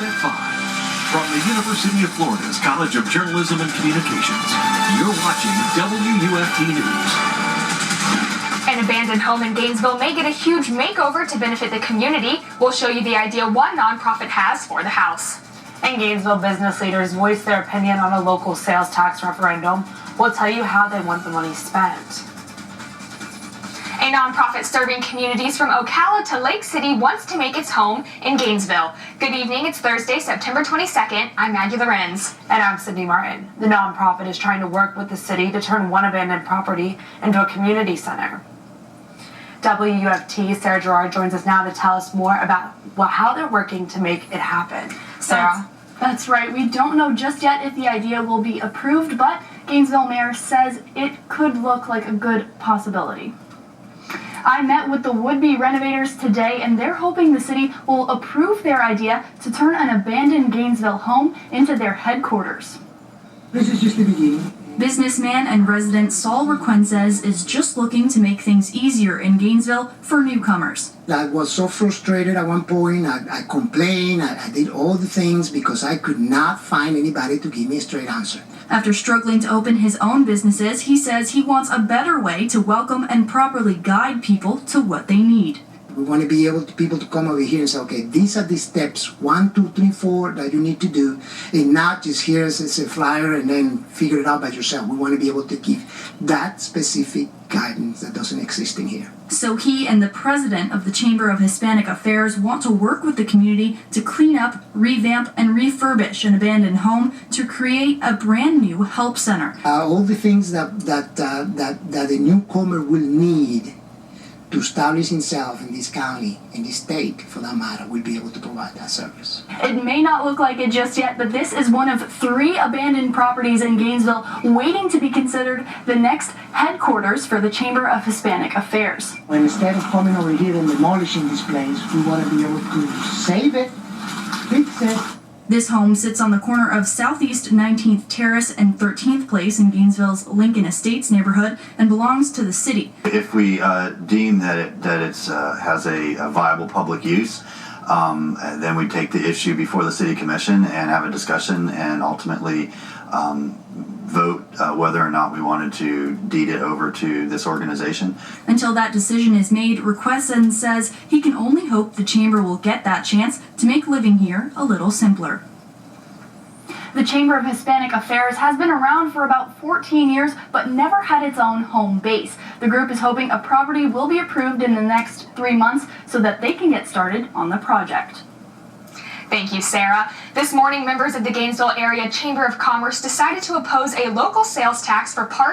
at 5. From the University of Florida's College of Journalism and Communications, you're watching WUFT News. An abandoned home in Gainesville may get a huge makeover to benefit the community. We'll show you the idea one nonprofit has for the house. And Gainesville business leaders voiced their opinion on a local sales tax referendum. We'll tell you how they want the money spent. A nonprofit serving communities from Ocala to Lake City wants to make its home in Gainesville. Good evening, it's Thursday, September 22nd. I'm Maggie Lorenz. And I'm Sydney Martin. The nonprofit is trying to work with the city to turn one abandoned property into a community center. WUFT Sarah Gerard joins us now to tell us more about how they're working to make it happen. Sarah? That's right. We don't know just yet if the idea will be approved, but Gainesville Mayor says it could look like a good possibility. I met with the would-be renovators today, and they're hoping the city will approve their idea to turn an abandoned Gainesville home into their headquarters. This is just the beginning. Businessman and resident Saul Requenzes is just looking to make things easier in Gainesville for newcomers. I was so frustrated at one point. I complained. I did all the things because I could not find anybody to give me a straight answer. After struggling to open his own businesses, he says he wants a better way to welcome and properly guide people to what they need. We want to be able to people to come over here and say, okay, these are the steps 1, 2, 3, 4 that you need to do, and not just here's a flyer and then figure it out by yourself. We want to be able to give that specific guidance that doesn't exist in here. So he and the president of the Chamber of Hispanic Affairs want to work with the community to clean up, revamp, and refurbish an abandoned home to create a brand new help center. All the things that the newcomer will need to establish himself in this county, in this state, for that matter, will be able to provide that service. It may not look like it just yet, but this is one of 3 abandoned properties in Gainesville waiting to be considered the next headquarters for the Chamber of Hispanic Affairs. And instead of coming over here and demolishing this place, we want to be able to save it, fix it. This home sits on the corner of Southeast 19th Terrace and 13th Place in Gainesville's Lincoln Estates neighborhood and belongs to the city. If we deem that it has a viable public use, then we take the issue before the city commission and have a discussion and ultimately vote whether or not we wanted to deed it over to this organization. Until that decision is made, Requesson says he can only hope the chamber will get that chance to make living here a little simpler. The Chamber of Hispanic Affairs has been around for about 14 years, but never had its own home base. The group is hoping a property will be approved in the next 3 months so that they can get started on the project. Thank you, Sarah. This morning, members of the Gainesville Area Chamber of Commerce decided to oppose a local sales tax for park